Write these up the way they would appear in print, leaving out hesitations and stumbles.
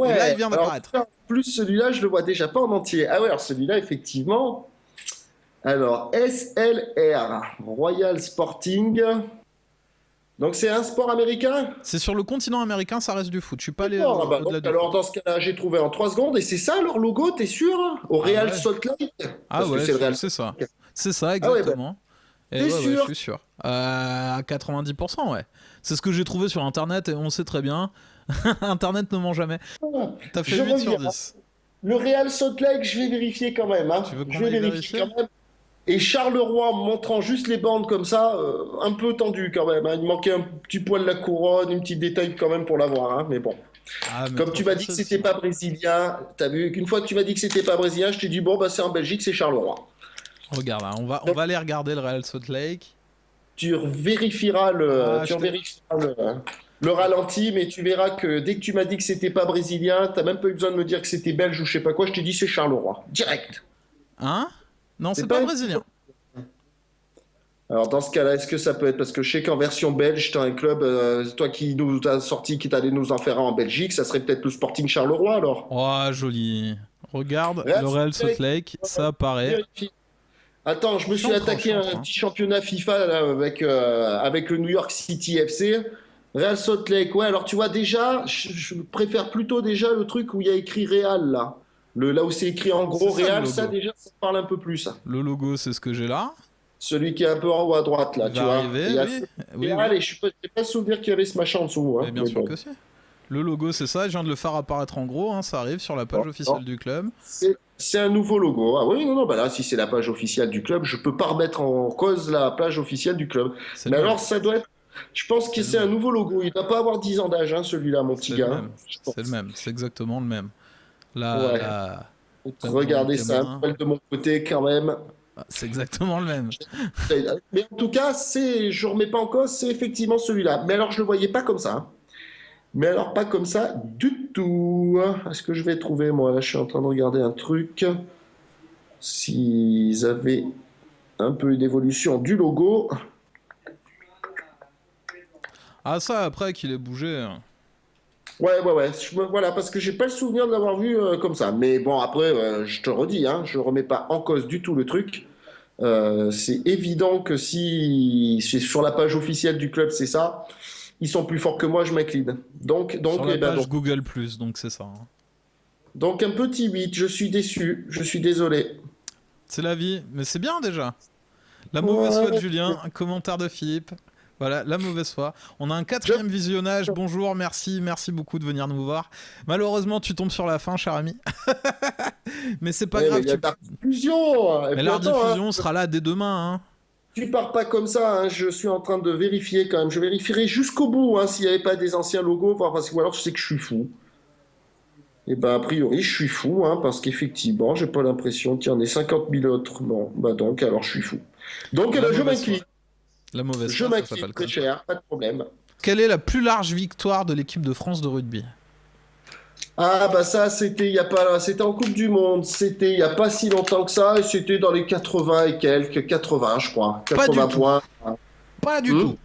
Et là, il Ouais, vient alors d'apparaître. en plus celui-là, je le vois déjà pas en entier. Ah ouais, alors celui-là, effectivement. Alors, SLR, Royal Sporting. Donc c'est un sport américain? C'est sur le continent américain, ça reste du foot. Je suis pas allé D'accord, ah bah donc au-delà du alors foot. dans ce cas-là, j'ai trouvé en 3 secondes, et c'est ça leur logo, t'es sûr? Au Ah Real ouais. Salt Lake? Ah Parce que ouais, c'est le Real c'est Salt ça. Lake. C'est ça, Ah ouais, bah, exactement. Et t'es ouais, je sûr? suis sûr. À 90%, ouais. C'est ce que j'ai trouvé sur Internet et on sait très bien. Internet ne ment jamais. Ah, T'as fait je 8 sur reviens. 10. Le Real Salt Lake, je vais vérifier quand même, hein. Tu veux Je qu'on vais aille vérifier vérifier? quand même. Et Charleroi, en montrant juste les bandes comme ça, un peu tendu quand même, hein. Il manquait un petit poil de la couronne, un petit détail quand même pour l'avoir, hein. Mais bon. Ah, mais Comme trop tu m'as dit que facile c'était sinon. pas brésilien, t'as vu qu'une fois que tu m'as dit que c'était pas brésilien, je t'ai dit bon bah c'est en Belgique, c'est Charleroi. Regarde, hein, on Donc va aller regarder le Real Salt Lake. Ah, tu je te... vérifieras le ralenti, mais tu verras que dès que tu m'as dit que c'était pas brésilien, t'as même pas eu besoin de me dire que c'était belge ou je sais pas quoi, je t'ai dit c'est Charleroi, direct. Hein? Non, C'est c'est pas pas un... brésilien. Alors dans ce cas-là, est-ce que ça peut être parce que je sais qu'en version belge, t'as un club, toi qui nous as sorti, qui t'allais nous en faire un en Belgique, ça serait peut-être le Sporting Charleroi alors. Oh, joli. Regarde, Real le Salt Real Salt Lake, Lake, ça apparaît. vérifie. Attends, je me suis Je suis attaqué à un entre, hein. petit championnat FIFA là, avec le New York City FC. Real Salt Lake, ouais, alors tu vois déjà, je préfère plutôt déjà le truc où il y a écrit Real là. Là où c'est écrit en C'est gros ça le Real, ça logo. déjà, ça parle un peu plus, ça. Le logo, c'est ce que j'ai là. Celui qui est un peu en haut à droite là, Il tu va vois. Et arriver, il y a oui. Oui, Real oui. et j'ai pas souvenir qu'il y avait ce machin en dessous, Mais hein, bien mais sûr bon. que si. Le logo, c'est ça. Je viens de le faire apparaître en gros. Hein, ça arrive sur la Non, page non. officielle du club. C'est un nouveau logo. Ah oui, non, non, bah là, si c'est la page officielle du club, je peux pas remettre en cause la page officielle du club. C'est le Mais même. alors, ça doit être. Je pense que C'est le c'est un même. nouveau logo. Il doit pas avoir 10 ans d'âge, hein, celui-là, mon petit C'est le gars, hein, même. je C'est le pense. même. C'est exactement le même. Là, Ouais. là, là devant notre Regardez ça un caméra. peu de mon côté quand même. Ah, c'est exactement le même. Mais en tout cas, je remets pas en cause, c'est effectivement celui-là. Mais alors, je le voyais pas comme ça, hein. Mais alors, pas comme ça du tout. Est-ce que je vais trouver, moi, là, je suis en train de regarder un truc. S'ils avaient un peu une évolution du logo. Ah, ça, après qu'il ait bougé. Hein. Ouais, ouais, ouais. Voilà, parce que j'ai pas le souvenir de l'avoir vu comme ça. Mais bon, après, je te redis, hein, je remets pas en cause du tout le truc. C'est évident que si c'est sur la page officielle du club, c'est ça. Ils sont plus forts que moi, je m'incline. Sur Eh la ben, page Google+, donc c'est ça. Hein. donc un petit 8. Je suis déçu. Je suis désolé. C'est la vie. Mais c'est bien déjà. La mauvaise foi de Ouais. Julien. Un commentaire de Philippe. Voilà, la mauvaise foi. On a un Je- quatrième visionnage. Bonjour, merci, merci beaucoup de venir nous voir. Malheureusement, tu tombes sur la fin, cher ami. Mais c'est pas Ouais, mais grave. il y a de la diffusion. Et Mais puis la attends, hein, rediffusion sera là dès demain. Hein. tu pars pas comme ça, hein. Je suis en train de vérifier quand même. Je vérifierai jusqu'au bout, hein, s'il n'y avait pas des anciens logos, voir, parce que ou alors tu sais que je suis fou. Et ben a priori je suis fou, hein, parce qu'effectivement j'ai pas l'impression qu'il y en ait 50 000 autres. Bon, bah donc alors je suis fou. Donc eh La ben, je mauvaise foi. m'incline. La mauvaise Je foi, ça m'incline s'appelle très comme ça. cher, pas de problème. Quelle est la plus large victoire de l'équipe de France de rugby? Ah bah ça c'était il y a pas, c'était en Coupe du Monde, c'était il y a pas si longtemps que ça, et c'était dans les 80 et quelques, 80 je crois, Pas du 80 tout. points. Pas du Hmm. tout.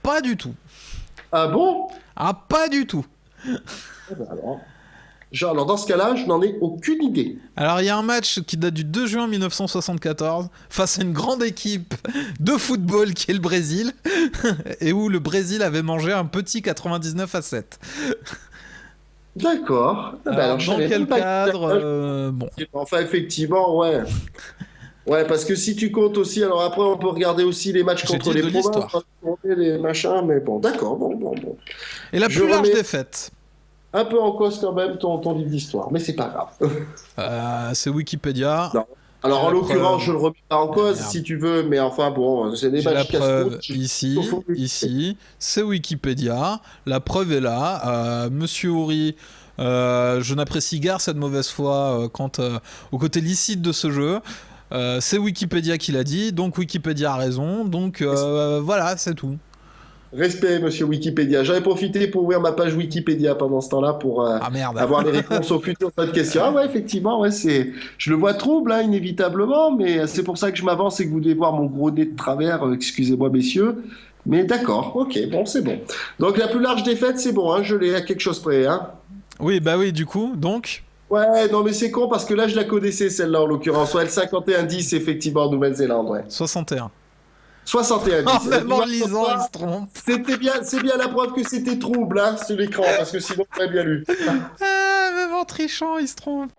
Pas du tout. Ah bon? Ah, pas du tout. Eh ben alors. Genre, alors dans ce cas-là, je n'en ai aucune idée. Alors, il y a un match qui date du 2 juin 1974 face à une grande équipe de football qui est le Brésil et où le Brésil avait mangé un petit 99-7. D'accord. Ah bah Alors, alors, je dans savais quel même pas que- cadre bon. Enfin, effectivement, ouais. Ouais, parce que si tu comptes aussi, alors après, on peut regarder aussi les matchs J'ai contre dit les de provinces, l'histoire. hein, compter les machins, mais bon, d'accord, bon. Et la Je plus large remets défaite, un peu en cause quand même ton livre d'histoire, mais c'est pas grave. c'est Wikipédia. Non. Alors, J'ai en la l'occurrence, preuve. je le remets pas en Ah, cause, merde. si tu veux, mais enfin, bon, c'est des J'ai la matchs preuve casse-croûte. ici, c'est Wikipédia. La preuve est là. Monsieur Houry, je n'apprécie guère cette mauvaise foi quant au côté licite de ce jeu. C'est Wikipédia qui l'a dit, donc Wikipédia a raison. Donc voilà, c'est tout. Respect, monsieur Wikipédia. J'avais profité pour ouvrir ma page Wikipédia pendant ce temps-là pour Ah merde. avoir les réponses aux futures questions. Ah ouais, effectivement, ouais, je le vois trouble, hein, inévitablement, mais c'est pour ça que je m'avance et que vous devez voir mon gros nez de travers. Excusez-moi, messieurs. Mais d'accord, ok, bon, c'est bon. Donc la plus large défaite, c'est bon, hein, je l'ai à quelque chose près, hein. Oui, bah oui, du coup, donc. Ouais, non, mais c'est con parce que là, je la connaissais, celle-là, en l'occurrence. Ouais, le 51-10, effectivement, en Nouvelle-Zélande, ouais. 61. Oh, 61-10. même Tu en vois, le comme lisant, il se quoi, trompe. c'est bien la preuve que c'était trouble, hein, sur l'écran, parce que sinon, j'aurais bien lu. Ah, même en trichant, il se trompe.